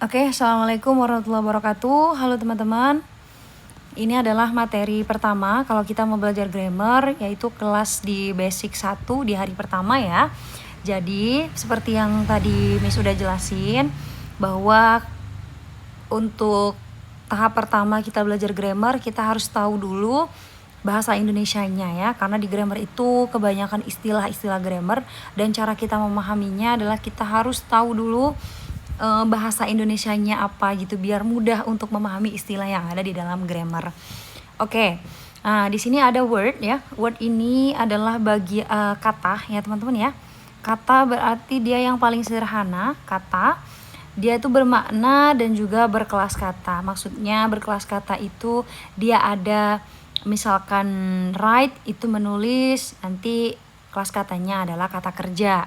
Oke, assalamualaikum warahmatullahi wabarakatuh. Halo teman-teman. Ini adalah materi pertama kalau kita mau belajar grammar, yaitu kelas di basic 1 di hari pertama ya. Jadi seperti yang tadi Miss udah jelasin, bahwa untuk tahap pertama kita belajar grammar, kita harus tahu dulu bahasa Indonesianya ya, karena di grammar itu kebanyakan istilah-istilah grammar, dan cara kita memahaminya adalah kita harus tahu dulu bahasa Indonesianya apa gitu, biar mudah untuk memahami istilah yang ada di dalam grammar. Oke. Nah, di sini ada word ya. Word ini adalah kata ya teman-teman ya. Kata berarti dia yang paling sederhana, kata. Dia itu bermakna dan juga berkelas kata. Maksudnya berkelas kata itu dia ada misalkan write itu menulis, nanti kelas katanya adalah kata kerja.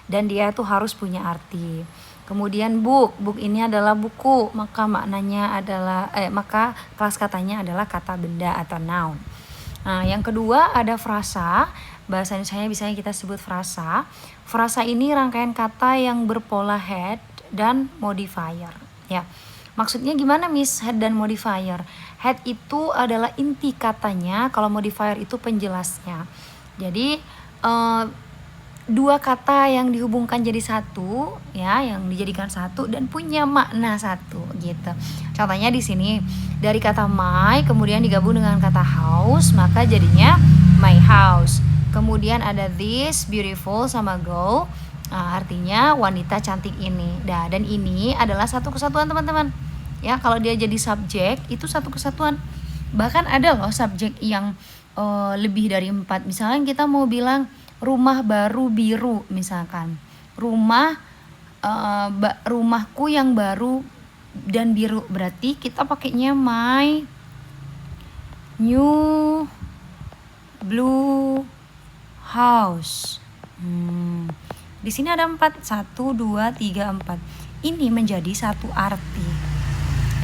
Dan dia tuh harus punya arti. Kemudian book ini adalah buku, maka maka kelas katanya adalah kata benda atau noun. Nah, yang kedua ada frasa. Bahasa Indonesia biasanya kita sebut frasa. Frasa ini rangkaian kata yang berpola head dan modifier. Ya, maksudnya gimana Miss head dan modifier? Head itu adalah inti katanya, kalau modifier itu penjelasnya. Jadi dua kata yang dihubungkan jadi satu ya, yang dijadikan satu dan punya makna satu gitu. Contohnya di sini dari kata my kemudian digabung dengan kata house, maka jadinya my house. Kemudian ada this beautiful sama go, artinya wanita cantik ini. Dan ini adalah satu kesatuan teman-teman. Ya, kalau dia jadi subjek itu satu kesatuan. Bahkan ada loh subjek yang lebih dari 4. Misalnya kita mau bilang rumah baru biru misalkan. Rumahku yang baru dan biru, berarti kita pakainya my new blue house. Di sini ada 4, 1, 2, 3, 4. Ini menjadi satu arti.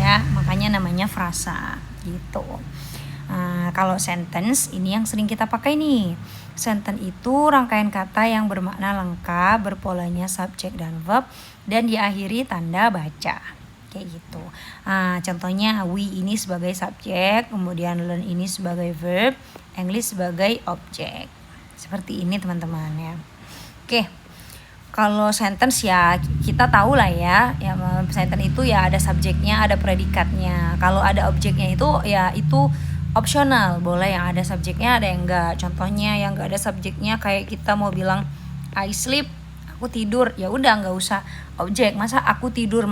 Ya, makanya namanya frasa gitu. Kalau sentence ini yang sering kita pakai nih. Sentence itu rangkaian kata yang bermakna lengkap, berpolanya subjek dan verb, dan diakhiri tanda baca. Kayak gitu. Contohnya we ini sebagai subjek, kemudian learn ini sebagai verb, English sebagai objek. Seperti ini teman-teman ya. Oke. Kalau sentence ya kita tahu lah ya, sentence itu ya ada subjeknya, ada predikatnya. Kalau ada objeknya itu ya itu opsional, boleh yang ada subjeknya, ada yang enggak. Contohnya yang enggak ada subjeknya kayak kita mau bilang I sleep, aku tidur, ya udah enggak usah objek. Masa aku tidur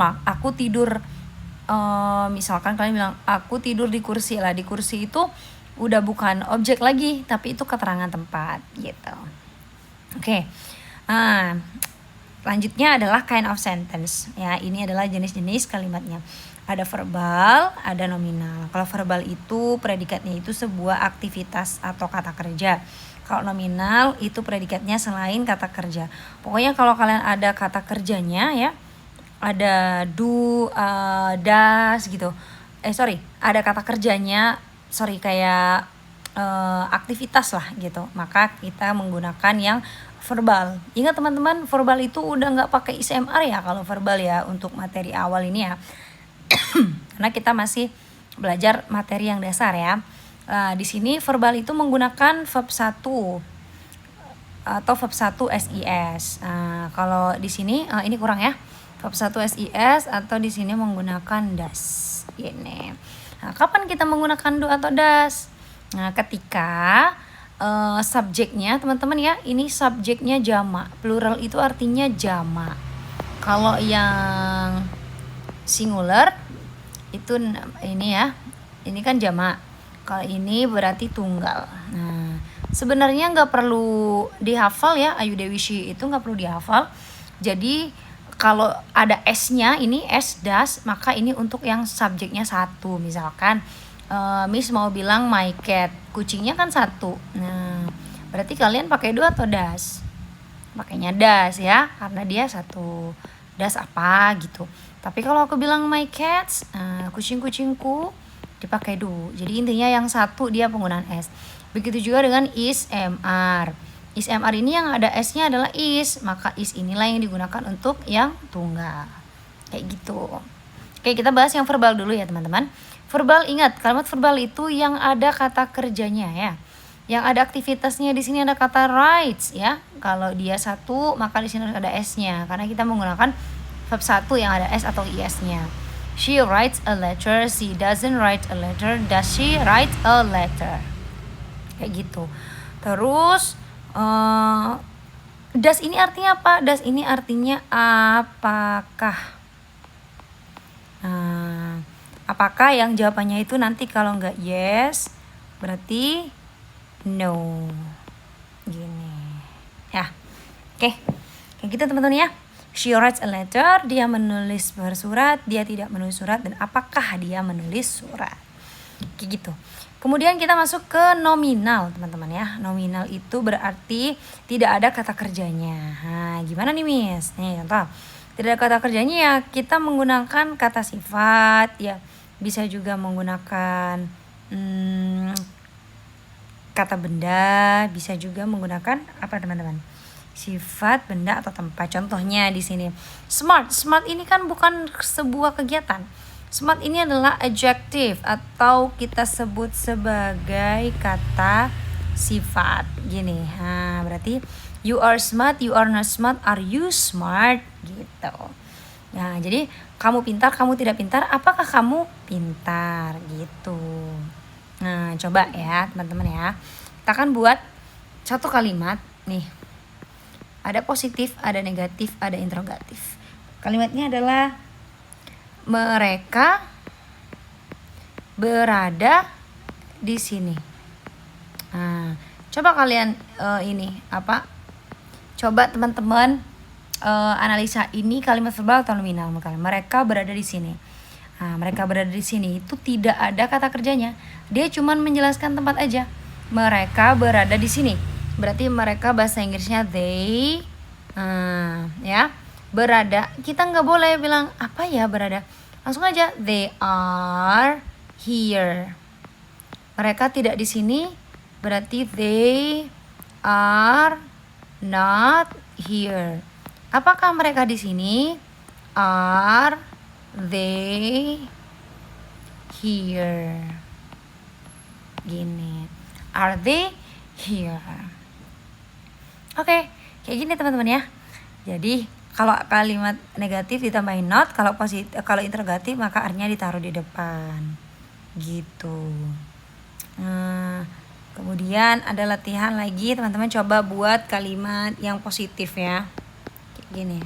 misalkan kalian bilang aku tidur di kursi, lah di kursi itu udah bukan objek lagi, tapi itu keterangan tempat gitu. Oke. Selanjutnya adalah kind of sentence ya. Ini adalah jenis-jenis kalimatnya. Ada verbal, ada nominal. Kalau verbal itu predikatnya itu sebuah aktivitas atau kata kerja. Kalau nominal itu predikatnya selain kata kerja. Pokoknya kalau kalian ada kata kerjanya ya, ada do, does gitu. Ada kata kerjanya, kayak aktivitas lah gitu. Maka kita menggunakan yang verbal. Ingat teman-teman, verbal itu udah nggak pakai ISMR ya kalau verbal ya untuk materi awal ini ya. Karena kita masih belajar materi yang dasar ya. Di sini verbal itu menggunakan verb 1 atau verb 1 SIS. Kalau di sini ini kurang ya. Verb 1 SIS atau di sini menggunakan does. Ini. Kapan kita menggunakan do atau does? Ketika subjeknya teman-teman ya, ini subjeknya jamak. Plural itu artinya jamak. Kalau yang singular itu ini ya, ini kan jamak. Kalau ini berarti tunggal. Sebenarnya nggak perlu dihafal ya, Ayu Dewi Shi itu nggak perlu dihafal. Jadi kalau ada S-nya, ini S das, maka ini untuk yang subjeknya 1. Misalkan Miss mau bilang my cat, kucingnya kan 1. Berarti kalian pakai do atau das? Pakainya das ya, karena dia 1. Das apa gitu. Tapi kalau aku bilang my cats, kucing-kucingku, dipakai do. Jadi intinya yang 1 dia penggunaan S. Begitu juga dengan is, mr. Is mr ini yang ada S-nya adalah is, maka is inilah yang digunakan untuk yang tunggal. Kayak gitu. Oke, kita bahas yang verbal dulu ya teman-teman. Verbal, ingat kalimat verbal itu yang ada kata kerjanya ya. Yang ada aktivitasnya di sini ada kata writes ya. Kalau dia satu maka di sini ada s-nya karena kita menggunakan verb satu yang ada s atau is-nya. She writes a letter, she doesn't write a letter, does she write a letter? Kayak gitu. Terus does ini artinya apa? Does ini artinya apakah? Apakah yang jawabannya itu nanti kalau nggak yes berarti no, gini ya. Oke, kayak gitu teman-teman ya. She writes a letter, dia menulis bersurat, dia tidak menulis surat, dan apakah dia menulis surat, kayak gitu. Kemudian kita masuk ke nominal teman-teman ya. Nominal itu berarti tidak ada kata kerjanya. Nah, gimana nih Miss? Nih contoh, tidak ada kata kerjanya ya kita menggunakan kata sifat ya. Bisa juga menggunakan kata benda, bisa juga menggunakan apa teman-teman? Sifat, benda atau tempat. Contohnya di sini smart. Smart ini kan bukan sebuah kegiatan. Smart ini adalah adjective atau kita sebut sebagai kata sifat. Gini. Nah, berarti you are smart, you are not smart, are you smart gitu. Nah, jadi kamu pintar, kamu tidak pintar, apakah kamu pintar gitu. Nah, coba ya teman-teman ya. Kita akan buat satu kalimat nih. Ada positif, ada negatif, ada interrogatif. Kalimatnya adalah mereka berada di sini. Nah, coba kalian coba teman-teman analisa ini kalimat verbal atau nominal. Mereka berada di sini. Nah, mereka berada di sini itu tidak ada kata kerjanya. Dia cuma menjelaskan tempat aja. Mereka berada di sini. Berarti mereka bahasa Inggrisnya they. Ya, berada. Kita nggak boleh bilang apa ya berada. Langsung aja they are here. Mereka tidak di sini. Berarti they are not here. Apakah mereka di sini? Are they here? Gini. Are they here? Oke, kayak gini teman-teman ya. Jadi kalau kalimat negatif ditambahin not, kalau interrogatif maka artinya ditaruh di depan. Gitu. Kemudian ada latihan lagi, teman-teman coba buat kalimat yang positif ya. Gini,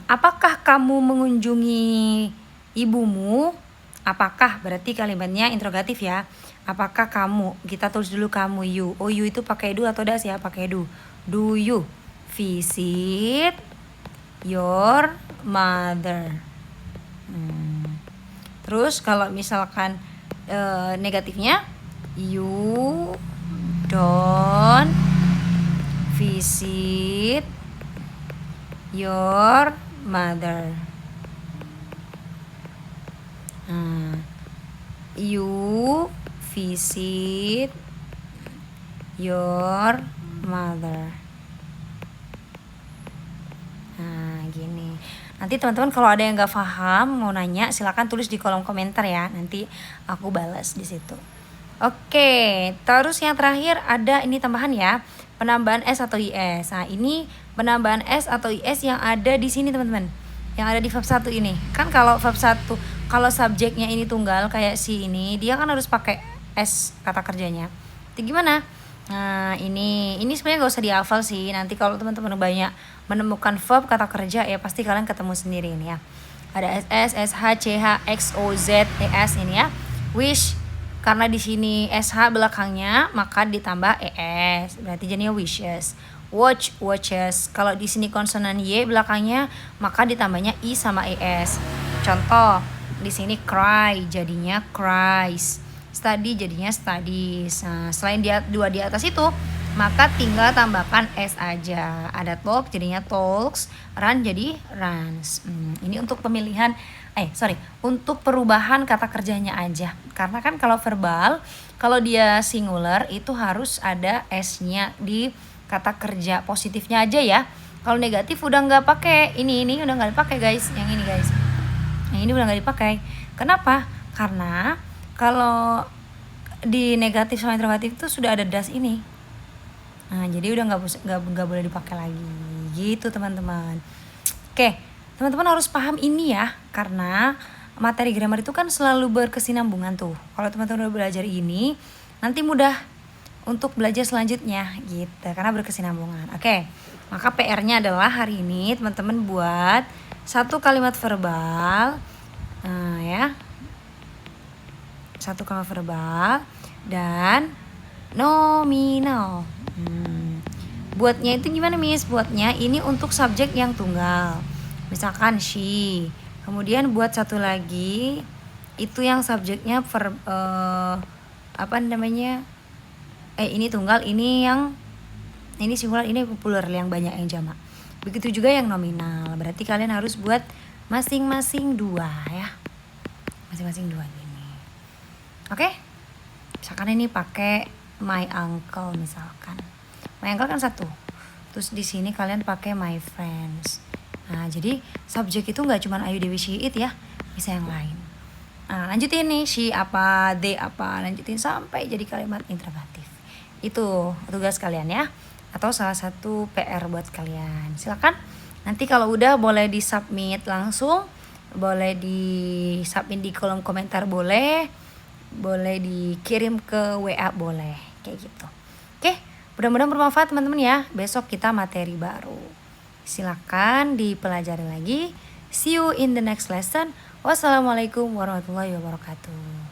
apakah kamu mengunjungi ibumu? Apakah berarti kalimatnya interrogatif ya. Apakah kamu, kita tulis dulu kamu, you. Oh, you itu pakai do atau das ya? Pakai do. Do you visit your mother? Terus kalau misalkan negatifnya, you don't visit your mother. You visit your mother. Nah, gini. Nanti teman-teman kalau ada yang nggak paham mau nanya silakan tulis di kolom komentar ya. Nanti aku balas di situ. Oke, terus yang terakhir ada ini tambahan ya, penambahan s atau is. Nah, ini penambahan s atau is yang ada di sini teman-teman. Yang ada di verb 1 ini. Kan kalau verb 1, kalau subjeknya ini tunggal kayak si ini, dia kan harus pakai s kata kerjanya. Itu gimana? Nah, ini sebenarnya gak usah dihafal sih. Nanti kalau teman-teman banyak menemukan verb kata kerja ya pasti kalian ketemu sendiri ini ya. Ada ss, sh, ch, x, o, z, es ini ya. Wish, karena di sini sh belakangnya maka ditambah es. Berarti jadinya wishes. Watch, watches. Kalau di sini konsonan y belakangnya maka ditambahnya i sama es. Contoh, di sini cry jadinya cries. Study jadinya studies. Nah, selain dua di atas itu, maka tinggal tambahkan s aja. Ada talk jadinya talks, run jadi runs. Ini untuk pemilihan, untuk perubahan kata kerjanya aja. Karena kan kalau verbal, kalau dia singular itu harus ada s-nya di kata kerja positifnya aja ya. Kalau negatif udah nggak pakai, ini udah nggak dipakai guys, yang ini guys, yang ini udah nggak dipakai. Kenapa? Karena kalau di negatif sama interrogatif itu sudah ada das ini. Nah, jadi udah nggak boleh dipakai lagi, gitu teman-teman. Oke, teman-teman harus paham ini ya, karena materi grammar itu kan selalu berkesinambungan tuh. Kalau teman-teman udah belajar ini, nanti mudah untuk belajar selanjutnya gitu, karena berkesinambungan. Oke, maka PR-nya adalah hari ini teman-teman buat satu kalimat verbal, ya, satu kalimat verbal dan nominal. Buatnya itu gimana Miss? Buatnya ini untuk subjek yang tunggal, misalkan she. Kemudian buat satu lagi itu yang subjeknya apa namanya? Ini tunggal, ini singular, ini plural, yang banyak yang jamak. Begitu juga yang nominal. Berarti kalian harus buat masing-masing 2 ya. Masing-masing 2 gini. Oke? Misalkan ini pakai my uncle misalkan. My uncle kan 1. Terus di sini kalian pakai my friends. Nah, jadi subjek itu enggak cuma Ayu Dewi she it ya, bisa yang lain. Nah, lanjutin nih, she apa, they apa, lanjutin sampai jadi kalimat interrogatif. Itu tugas kalian ya, atau salah satu PR buat kalian. Silakan nanti kalau udah boleh di-submit langsung, boleh di-submit di kolom komentar, boleh dikirim ke WA, boleh, kayak gitu. Oke, mudah-mudahan bermanfaat teman-teman ya. Besok kita materi baru. Silakan dipelajari lagi. See you in the next lesson. Wassalamualaikum warahmatullahi wabarakatuh.